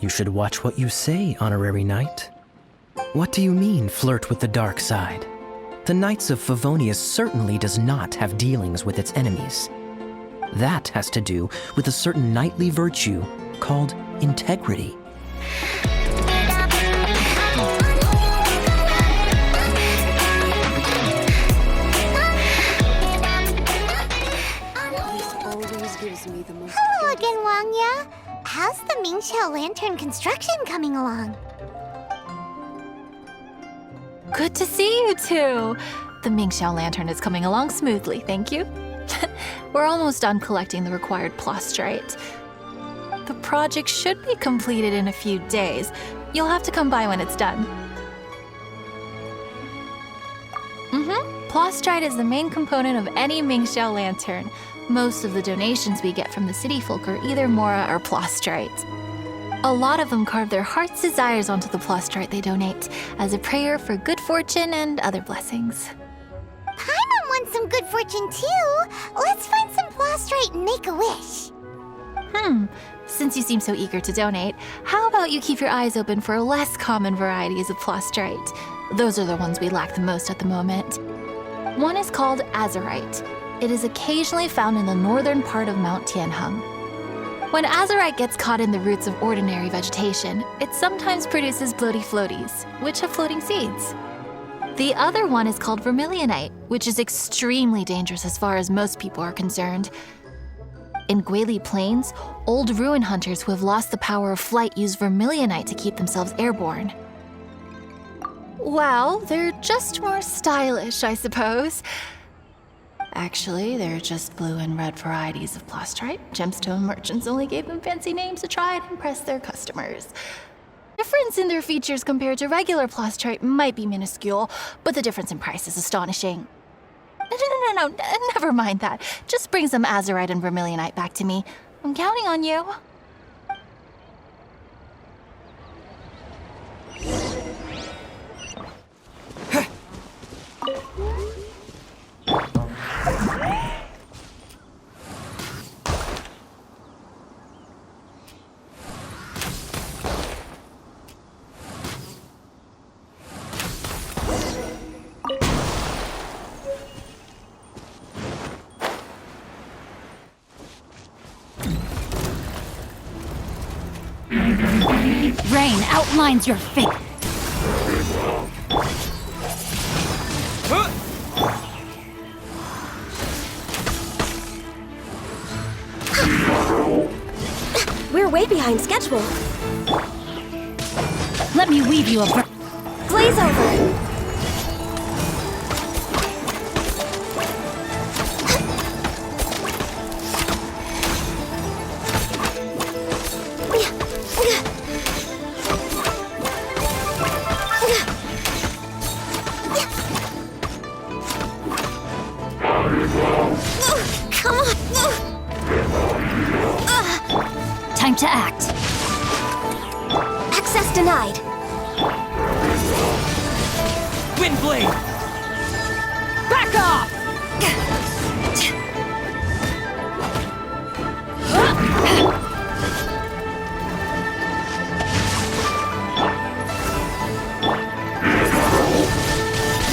You should watch what you say, honorary knight. What do you mean, flirt with the dark side? The Knights of Favonius certainly does not have dealings with its enemies. That has to do with a certain knightly virtue called integrity. Hello again, Wangya. How's the Mingxiao Lantern construction coming along? Good to see you two. The Mingxiao Lantern is coming along smoothly, thank you. We're almost done collecting the required plastrite. The project should be completed in a few days. You'll have to come by when it's done. Plastrite is the main component of any Mingxiao Lantern. Most of the donations we get from the city folk are either Mora or plastrite. A lot of them carve their heart's desires onto the plastrite they donate as a prayer for good fortune and other blessings. Paimon wants some good fortune too. Let's find some plastrite and make a wish. Since you seem so eager to donate, how about you keep your eyes open for less common varieties of plastrite? Those are the ones we lack the most at the moment. One is called azurite. It is occasionally found in the northern part of Mount Tianheng. When azurite gets caught in the roots of ordinary vegetation, it sometimes produces bloaty floaties, which have floating seeds. The other one is called vermilionite, which is extremely dangerous as far as most people are concerned. In Guili Plains, old ruin hunters who have lost the power of flight use vermilionite to keep themselves airborne. Well, they're just more stylish, I suppose. Actually, they're just blue and red varieties of plastrite. Gemstone merchants only gave them fancy names to try and impress their customers. Difference in their features compared to regular plastrite might be minuscule, but the difference in price is astonishing. No, never mind that. Just bring some azurite and vermilionite back to me. I'm counting on you. Rain outlines your fate. We're way behind schedule. Let me weave you a Blaze over! Come on! Time to act. Access denied. Windblade! Back off!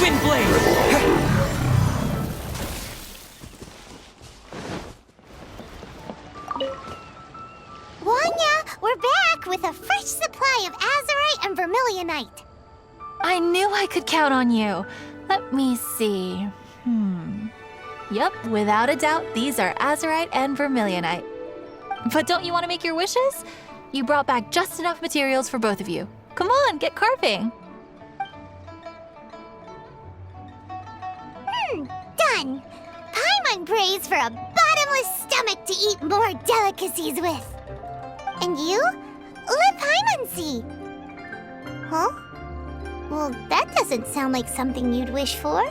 Windblade! Wanya, we're back with a fresh supply of azurite and vermilionite. I knew I could count on you. Let me see. Yep, without a doubt, these are azurite and vermilionite. But don't you want to make your wishes? You brought back just enough materials for both of you. Come on, get carving. Done. Paimon prays for a bottomless stomach to eat more delicacies with. And you? Let Paimon see. Huh? Well, that doesn't sound like something you'd wish for.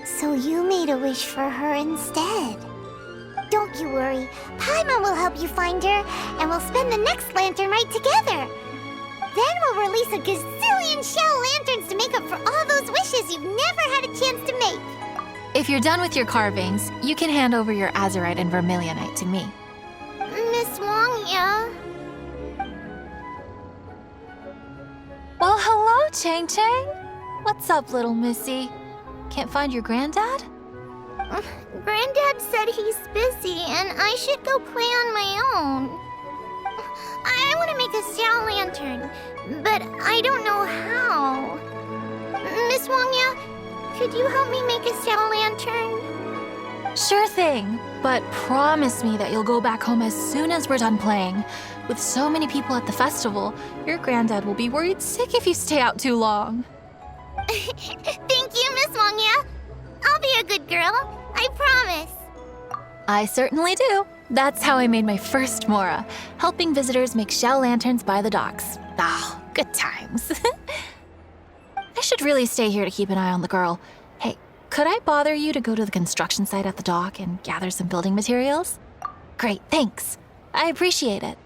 So you made a wish for her instead. Don't you worry. Paimon will help you find her, and we'll spend the next lantern rite together. Then we'll release a gazillion shell lanterns to make up for all those wishes you've never had a chance to make. If you're done with your carvings, you can hand over your azurite and vermilionite to me. Miss Wangya. Chang Chang. What's up, little missy? Can't find your granddad? Granddad said he's busy and I should go play on my own. I want to make a Xiao lantern, but I don't know how. Miss Wangya, could you help me make a Xiao lantern? Sure thing, but promise me that you'll go back home as soon as we're done playing. With so many people at the festival, your granddad will be worried sick if you stay out too long. Thank you, Miss Wangya. I'll be a good girl. I promise. I certainly do. That's how I made my first Mora, helping visitors make shell lanterns by the docks. Ah, good times. I should really stay here to keep an eye on the girl. Hey, could I bother you to go to the construction site at the dock and gather some building materials? Great, thanks. I appreciate it.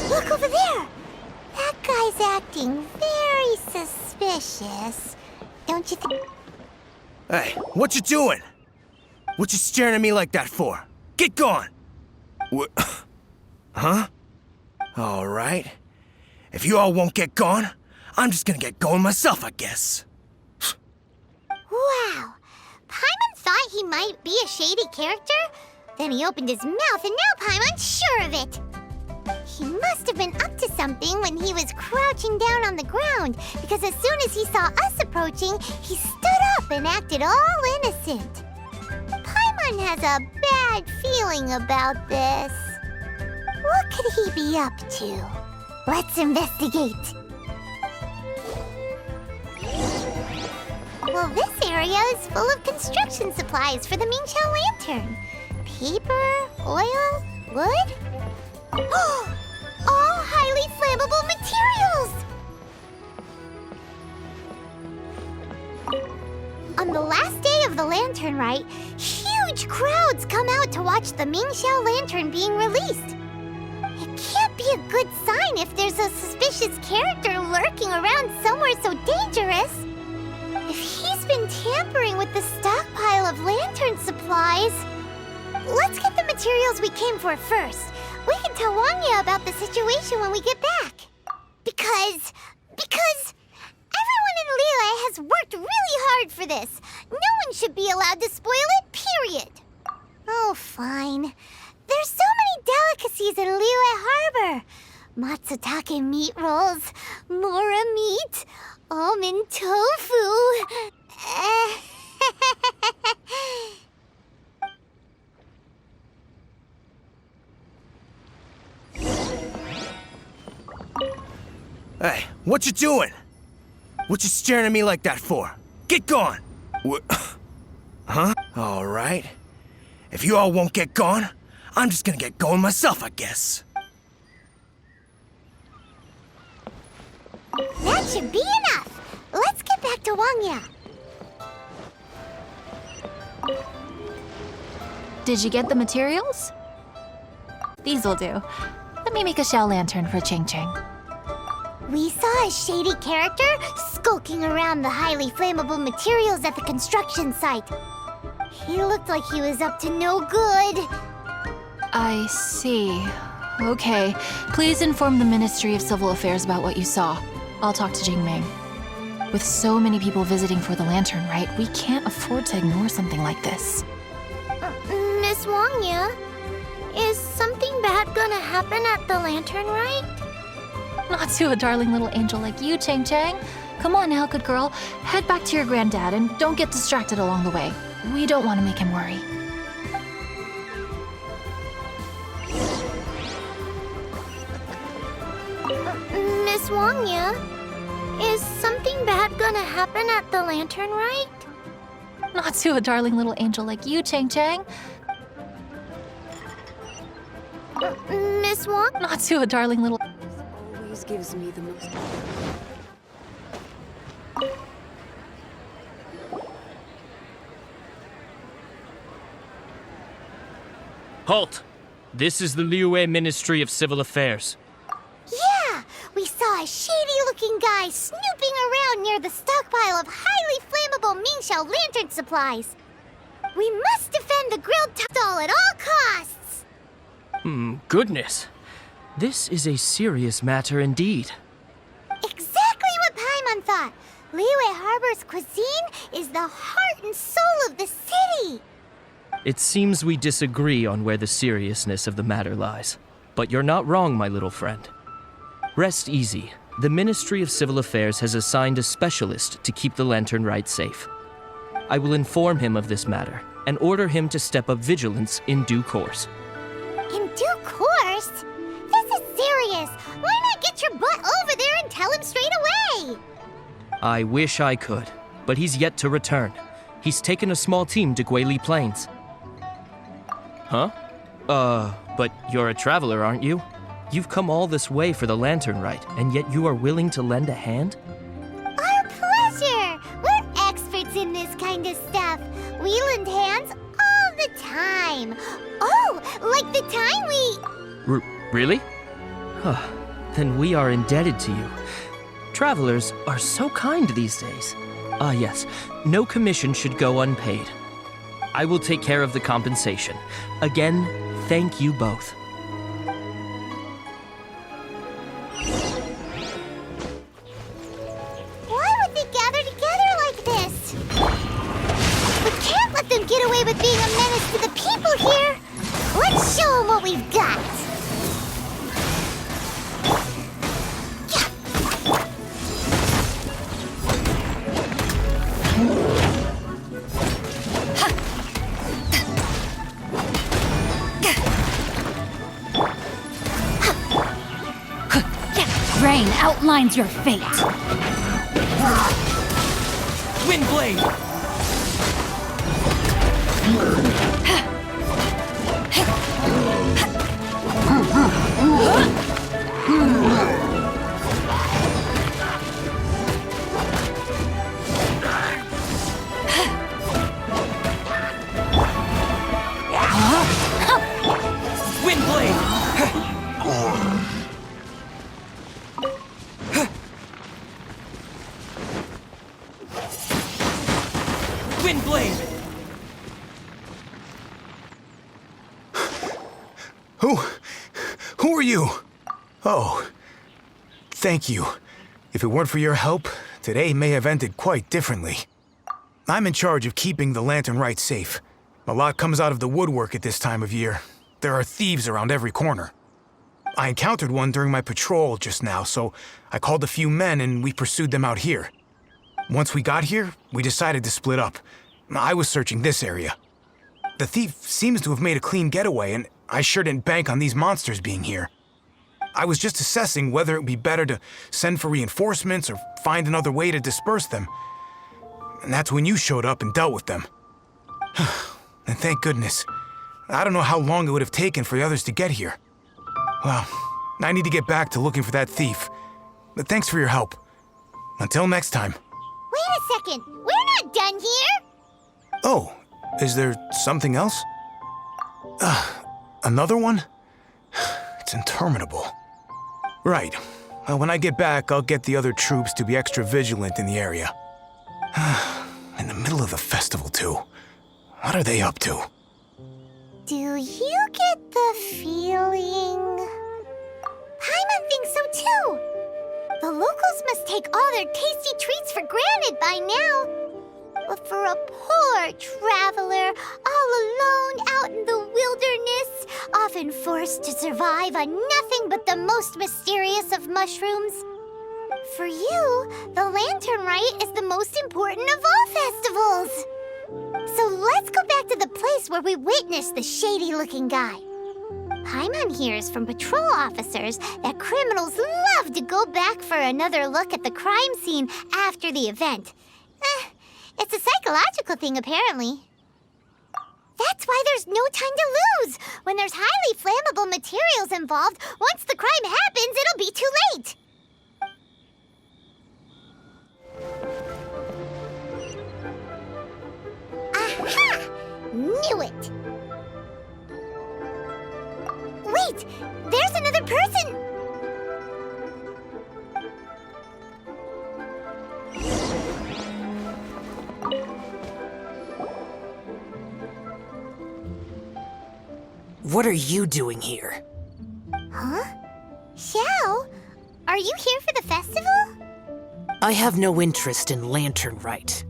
Look over there. That guy's acting very suspicious. Don't you think? Hey, what you doing? What you staring at me like that for? Get gone! What? Huh? All right. If you all won't get gone, I'm just gonna get going myself, I guess. Wow. Paimon thought he might be a shady character? Then he opened his mouth and now Paimon's sure of it. He must have been up to something when he was crouching down on the ground, because as soon as he saw us approaching, he stood up and acted all innocent. Paimon has a bad feeling about this. What could he be up to? Let's investigate. Well, this area is full of construction supplies for the Mingqiao lantern. Paper, oil, wood. All highly flammable materials! On the last day of the Lantern Rite, huge crowds come out to watch the Mingqiao lantern being released. It can't be a good sign if there's a suspicious character lurking around somewhere so dangerous. If he's been tampering with the stockpile of lantern supplies... Let's get the materials we came for first. We can tell Wangya about the situation when we get back. Because everyone in Liyue has worked really hard for this. No one should be allowed to spoil it, period. Oh, fine. There's so many delicacies in Liyue Harbor. Matsutake meat rolls, mora meat, almond tofu. Hey, what you doing? What you staring at me like that for? Get gone! What? Huh? All right. If you all won't get gone, I'm just gonna get going myself, I guess. That should be enough. Let's get back to Wangya. Did you get the materials? These'll do. Let me make a shell lantern for Chang Chang. We saw a shady character skulking around the highly flammable materials at the construction site. He looked like he was up to no good. I see. Okay. Please inform the Ministry of Civil Affairs about what you saw. I'll talk to Jingming. With so many people visiting for the Lantern Rite, we can't afford to ignore something like this. Miss Wangya, is something bad gonna happen at the Lantern Rite? Not to a darling little angel like you, Chang Chang. Come on now, good girl. Head back to your granddad and don't get distracted along the way. We don't want to make him worry. Miss Wangya, is something bad gonna happen at the Lantern Rite? Not to a darling little angel like you, Chang Chang. Miss Wang? Not to a darling little... Always gives me the most... Halt! This is the Liyue Ministry of Civil Affairs. Yeah! We saw a shady-looking guy snooping around near the stockpile of highly flammable Mingqiao lantern supplies. We must defend the grilled doll at all costs! Goodness. This is a serious matter indeed. Exactly what Paimon thought. Liyue Harbor's cuisine is the heart and soul of the city. It seems we disagree on where the seriousness of the matter lies. But you're not wrong, my little friend. Rest easy. The Ministry of Civil Affairs has assigned a specialist to keep the Lantern Rite safe. I will inform him of this matter and order him to step up vigilance in due course. In due course? This is serious. Why not get your butt over there and tell him straight away? I wish I could, but he's yet to return. He's taken a small team to Guili Plains. Huh? But you're a traveler, aren't you? You've come all this way for the Lantern Rite, and yet you are willing to lend a hand? Our pleasure! We're experts in this kind of stuff. We lend hands all the time. Oh, like the time we... Really? Huh. Then we are indebted to you. Travelers are so kind these days. Ah, yes. No commission should go unpaid. I will take care of the compensation. Again, thank you both. Why would they gather together like this? We can't let them get away with being a menace to the people here. Let's show them what we've got. Rain outlines your fate. Windblade! Windblade! Who are you? Oh, thank you. If it weren't for your help, today may have ended quite differently. I'm in charge of keeping the Lantern Rite safe. A lot comes out of the woodwork at this time of year. There are thieves around every corner. I encountered one during my patrol just now, so I called a few men and we pursued them out here. Once we got here, we decided to split up. I was searching this area. The thief seems to have made a clean getaway, and I sure didn't bank on these monsters being here. I was just assessing whether it would be better to send for reinforcements or find another way to disperse them. And that's when you showed up and dealt with them. And thank goodness. I don't know how long it would have taken for the others to get here. Well, I need to get back to looking for that thief. But thanks for your help. Until next time. Wait a second. We're not done here. Oh, is there something else? Another one? It's interminable. Right. Well, when I get back, I'll get the other troops to be extra vigilant in the area. In the middle of the festival, too. What are they up to? Do you get the feeling... Paimon thinks so too. The locals must take all their tasty treats for granted by now. But for a poor traveler, all alone out in the wilderness, often forced to survive on nothing but the most mysterious of mushrooms, for you, the Lantern Rite is the most important of all festivals. So let's go back to the place where we witnessed the shady-looking guy. Paimon hears from patrol officers that criminals love to go back for another look at the crime scene after the event. It's a psychological thing, apparently. That's why there's no time to lose. When there's highly flammable materials involved, once the crime happens, it'll be too late. Aha! Knew it! Wait! There's another person! What are you doing here? Huh? Xiao, are you here for the festival? I have no interest in Lantern Rite.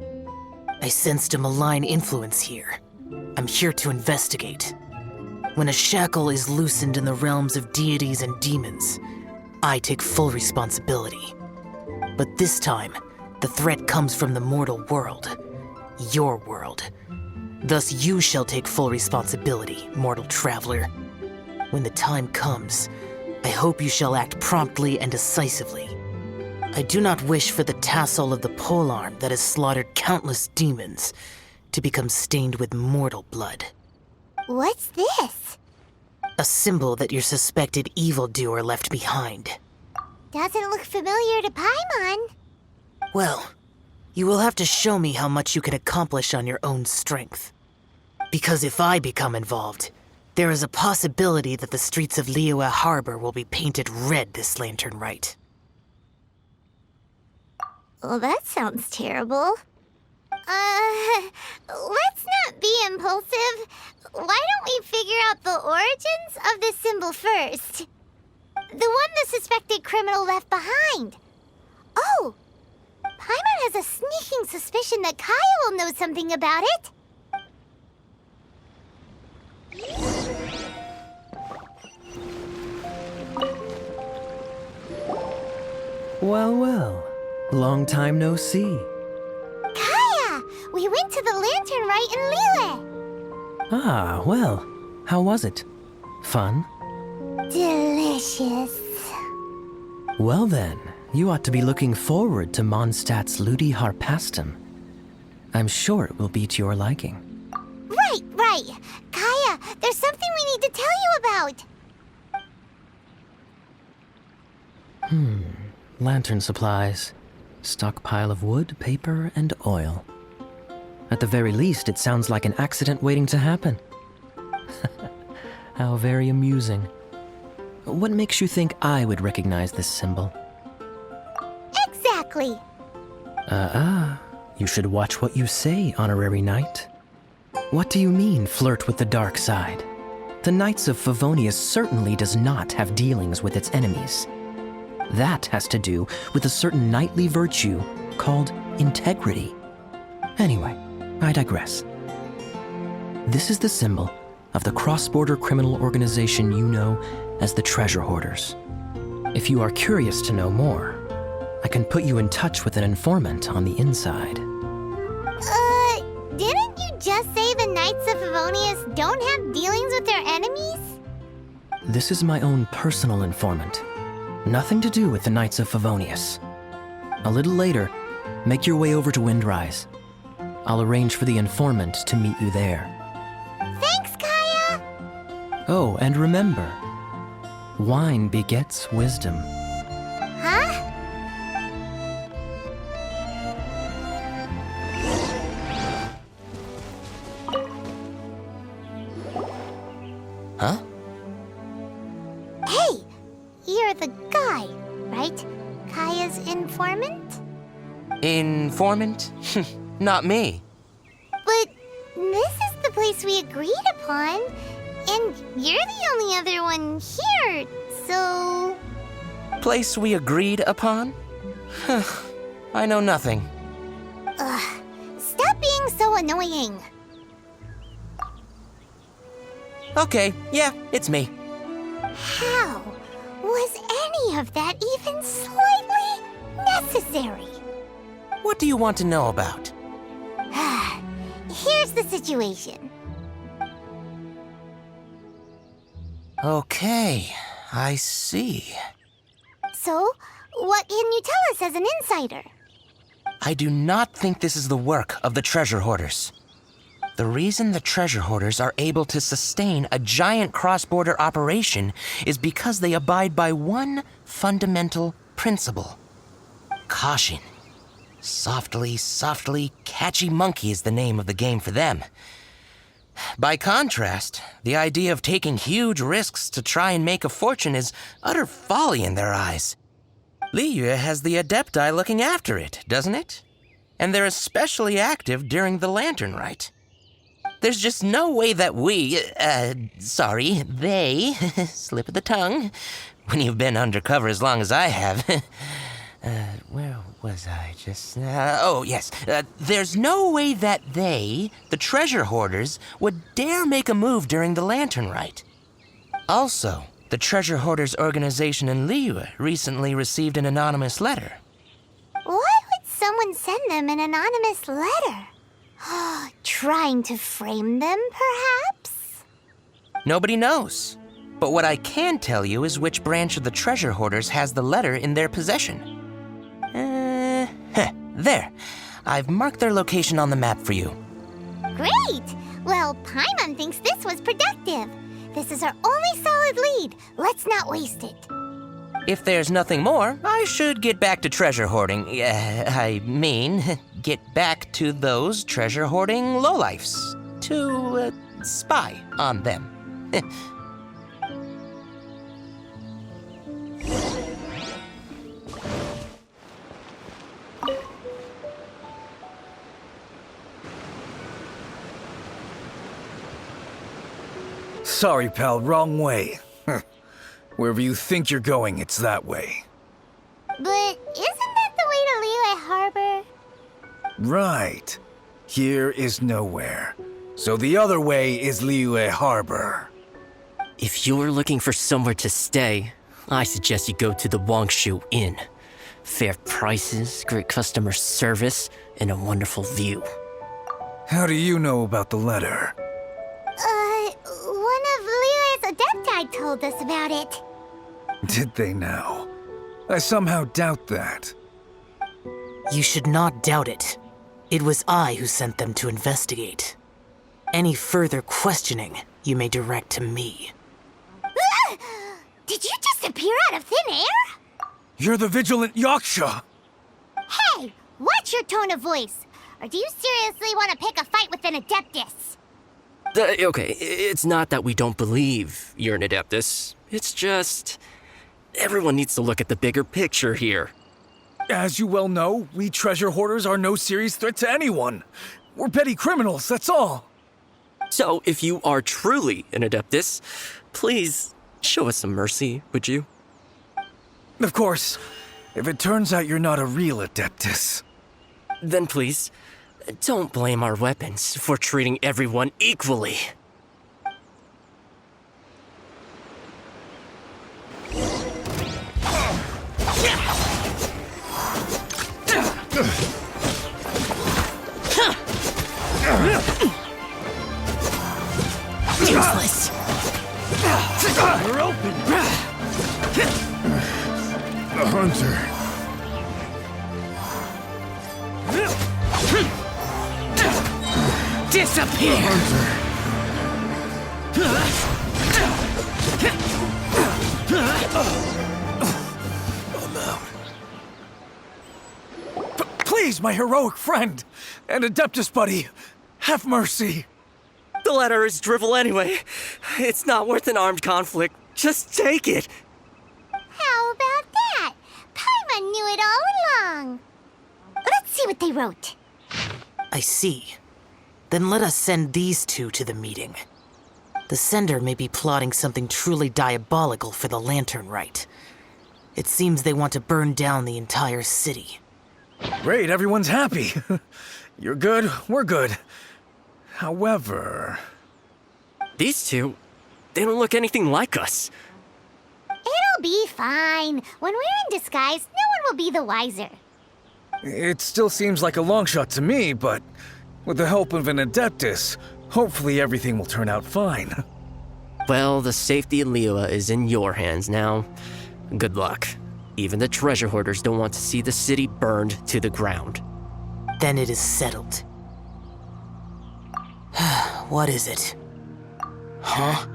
I sensed a malign influence here. I'm here to investigate. When a shackle is loosened in the realms of deities and demons, I take full responsibility. But this time, the threat comes from the mortal world. Your world. Thus you shall take full responsibility, mortal traveler. When the time comes, I hope you shall act promptly and decisively. I do not wish for the tassel of the polearm that has slaughtered countless demons to become stained with mortal blood. What's this? A symbol that your suspected evildoer left behind. Doesn't look familiar to Paimon. Well, you will have to show me how much you can accomplish on your own strength. Because if I become involved, there is a possibility that the streets of Liyue Harbor will be painted red this Lantern Rite. Well, that sounds terrible. Let's not be impulsive. Why don't we figure out the origins of this symbol first? The one the suspected criminal left behind. Oh! Paimon has a sneaking suspicion that Kaya will know something about it. Well, well. Long time no see. Kaya! We went to the Lantern Rite in Liyue. Ah, well. How was it? Fun? Delicious. Well then, you ought to be looking forward to Mondstadt's Ludi Harpastum. I'm sure it will be to your liking. Right. Kaya, there's something we need to tell you about. Lantern supplies. Stockpile of wood, paper, and oil. At the very least, it sounds like an accident waiting to happen. How very amusing. What makes you think I would recognize this symbol? Exactly. You should watch what you say, Honorary Knight. What do you mean, flirt with the dark side? The Knights of Favonius certainly does not have dealings with its enemies. That has to do with a certain knightly virtue called integrity. Anyway, I digress. This is the symbol of the cross-border criminal organization you know as the Treasure Hoarders. If you are curious to know more, I can put you in touch with an informant on the inside. Didn't you just say the Knights of Favonius don't have dealings with their enemies? This is my own personal informant. Nothing to do with the Knights of Favonius. A little later, make your way over to Windrise. I'll arrange for the informant to meet you there. Thanks, Kaya! Oh, and remember, wine begets wisdom. Huh? Huh? Hey! You're the guy, right? Kaya's informant? Informant? Not me. But this is the place we agreed upon, and you're the only other one here, so... Place we agreed upon? I know nothing. Ugh, stop being so annoying. Okay, yeah, it's me. How was any of that even slightly necessary? What do you want to know about? Here's the situation. Okay, I see. So, what can you tell us as an insider? I do not think this is the work of the Treasure Hoarders. The reason the Treasure Hoarders are able to sustain a giant cross-border operation is because they abide by one fundamental principle. Caution. Softly, catchy monkey is the name of the game for them. By contrast, the idea of taking huge risks to try and make a fortune is utter folly in their eyes. Liyue has the Adepti looking after it, doesn't it? And they're especially active during the Lantern Rite. There's just no way that they, slip of the tongue, when you've been undercover as long as I have. Where was I just now? Oh, yes. There's no way that they, the treasure hoarders, would dare make a move during the Lantern Rite. Also, the treasure hoarders organization in Liyue recently received an anonymous letter. Why would someone send them an anonymous letter? Trying to frame them, perhaps? Nobody knows. But what I can tell you is which branch of the treasure hoarders has the letter in their possession. There. I've marked their location on the map for you. Great! Well, Paimon thinks this was productive. This is our only solid lead. Let's not waste it. If there's nothing more, I should get back to treasure hoarding. I mean, get back to those treasure hoarding lowlifes. To spy on them. Sorry, pal, wrong way. Wherever you think you're going, it's that way. But isn't that the way to Liyue Harbor? Right. Here is nowhere. So the other way is Liyue Harbor. If you're looking for somewhere to stay, I suggest you go to the Wangshu Inn. Fair prices, great customer service, and a wonderful view. How do you know about the letter? One of Liyue's Adepti told us about it. Did they now? I somehow doubt that. You should not doubt it. It was I who sent them to investigate. Any further questioning, you may direct to me. Did you just appear out of thin air? You're the vigilant Yaksha! Hey, watch your tone of voice. Or do you seriously want to pick a fight with an Adeptus? Okay, it's not that we don't believe you're an Adeptus. It's just... everyone needs to look at the bigger picture here. As you well know, we treasure hoarders are no serious threat to anyone. We're petty criminals, that's all. So, if you are truly an Adeptus, please show us some mercy, would you? Of course, if it turns out you're not a real Adeptus. Then please, don't blame our weapons for treating everyone equally. Useless. We're open! The hunter. Disappear! Please, my heroic friend and Adeptus buddy, have mercy. The letter is drivel anyway. It's not worth an armed conflict. Just take it. How about that? Paimon knew it all along. Let's see what they wrote. I see. Then let us send these two to the meeting. The sender may be plotting something truly diabolical for the Lantern Rite. It seems they want to burn down the entire city. Great, everyone's happy. You're good, we're good. However... These two, they don't look anything like us. It'll be fine. When we're in disguise, no one will be the wiser. It still seems like a long shot to me, but with the help of an Adeptus, hopefully everything will turn out fine. Well, the safety in Liyue is in your hands now. Good luck. Even the treasure hoarders don't want to see the city burned to the ground. Then it is settled. What is it? Huh?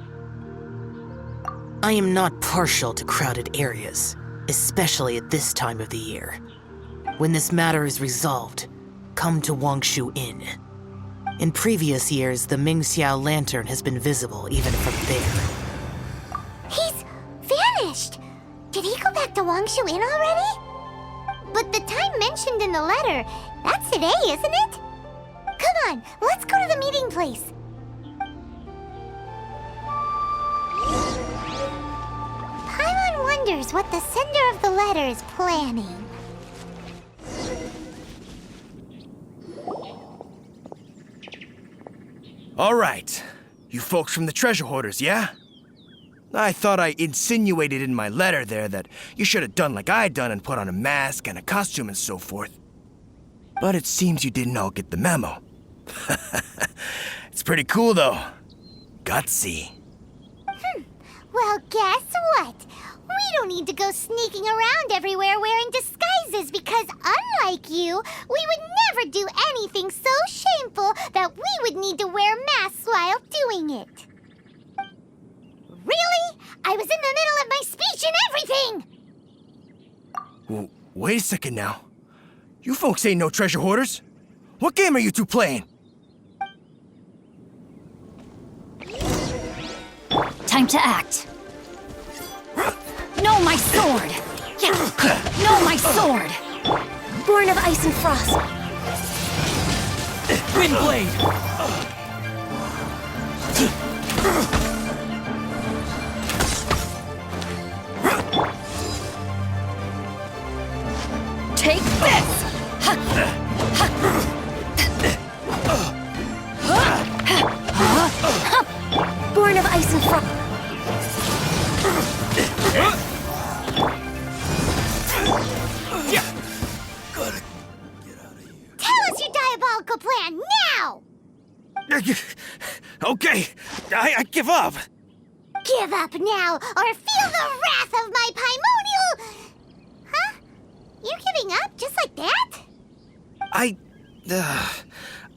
I am not partial to crowded areas, especially at this time of the year. When this matter is resolved, come to Wangshu Inn. In previous years, the Mingxiao lantern has been visible even from there. He's vanished. Did he go back to Wangshu Inn already? But the time mentioned in the letter, that's today, isn't it? Come on, let's go to the meeting place. Paimon wonders what the sender of the letter is planning. All right. You folks from the treasure hoarders, yeah? I thought I insinuated in my letter there that you should have done like I done and put on a mask and a costume and so forth. But it seems you didn't all get the memo. It's pretty cool, though. Gutsy. Well, guess what? We don't need to go sneaking around everywhere wearing disguises because, unlike you, we would never do anything so shameful that we would need to wear masks while doing it. Really? I was in the middle of my speech and everything! Well, wait a second now. You folks ain't no treasure hoarders. What game are you two playing? Time to act. No, my sword! Yeah. No, my sword! Born of ice and frost. Windblade! Take this! Born of ice and frost. Tell us your diabolical plan now! Okay, I give up. Give up now, or feel the wrath of my Paimonial... Huh? You're giving up just like that?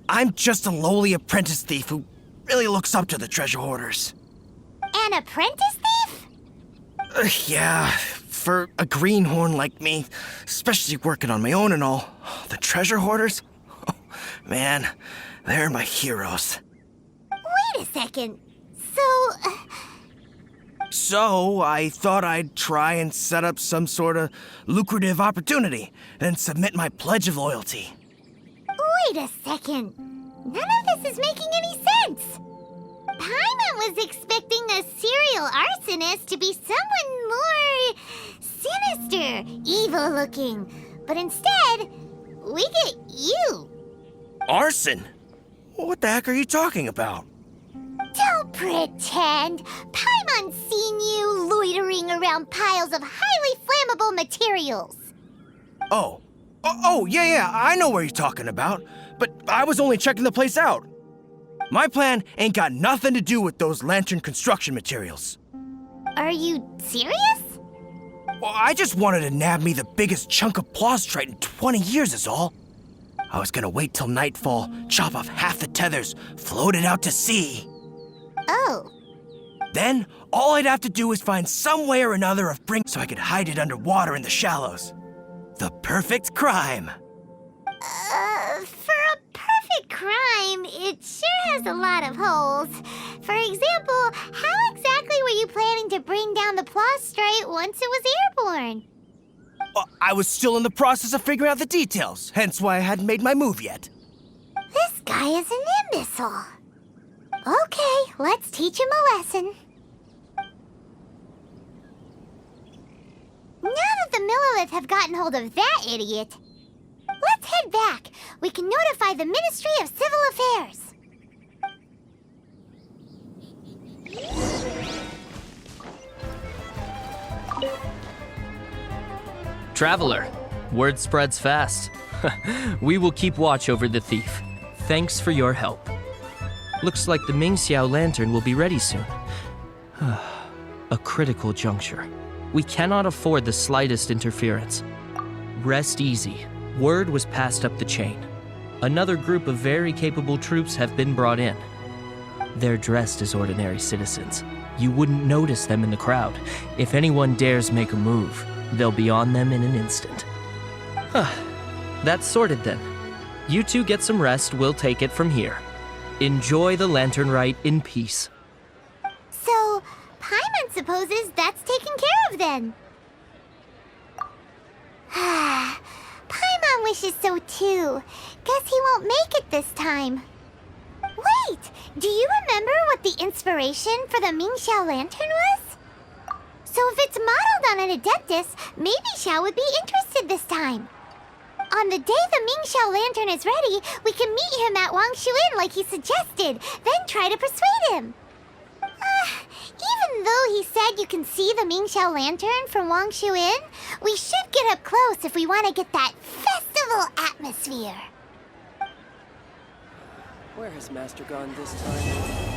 I'm just a lowly apprentice thief who really looks up to the treasure hoarders. An apprentice thief? Yeah, for a greenhorn like me, especially working on my own and all, the treasure hoarders? Oh, man, they're my heroes. Wait a second. So... So, I thought I'd try and set up some sort of lucrative opportunity and submit my pledge of loyalty. Wait a second. None of this is making any sense. Paimon was expecting a serial arsonist to be someone more sinister, evil-looking. But instead, we get you. Arson? What the heck are you talking about? Don't pretend. Paimon's seen you loitering around piles of highly flammable materials. Oh, yeah, I know what you're talking about. But I was only checking the place out. My plan ain't got nothing to do with those lantern construction materials. Are you serious? Well, I just wanted to nab me the biggest chunk of plastrite in 20 years is all. I was gonna wait till nightfall, chop off half the tethers, float it out to sea. Oh. Then, all I'd have to do is find some way or another of bring so I could hide it underwater in the shallows. The perfect crime. For a perfect crime, it sure has a lot of holes. For example, how exactly were you planning to bring down the plastrite once it was airborne? I was still in the process of figuring out the details, hence why I hadn't made my move yet. This guy is an imbecile. Okay, let's teach him a lesson. Now that the Millilith have gotten hold of that idiot, let's head back. We can notify the Ministry of Civil Affairs. Traveler, word spreads fast. We will keep watch over the thief. Thanks for your help. Looks like the Mingxiao lantern will be ready soon. A critical juncture. We cannot afford the slightest interference. Rest easy. Word was passed up the chain. Another group of very capable troops have been brought in. They're dressed as ordinary citizens. You wouldn't notice them in the crowd. If anyone dares make a move, they'll be on them in an instant. That's sorted then. You two get some rest, we'll take it from here. Enjoy the lantern rite in peace. So, Paimon supposes that's taken care of then. Paimon wishes so too. Guess he won't make it this time. Wait, do you remember what the inspiration for the Mingxiao lantern was? So if it's modeled on an Adeptus, maybe Xiao would be interested this time. On the day the Ming Xiao lantern is ready, we can meet him at Wangshuin like he suggested, then try to persuade him. Even though he said you can see the Ming Xiao lantern from Wangshuin, we should get up close if we want to get that festival atmosphere. Where has Master gone this time?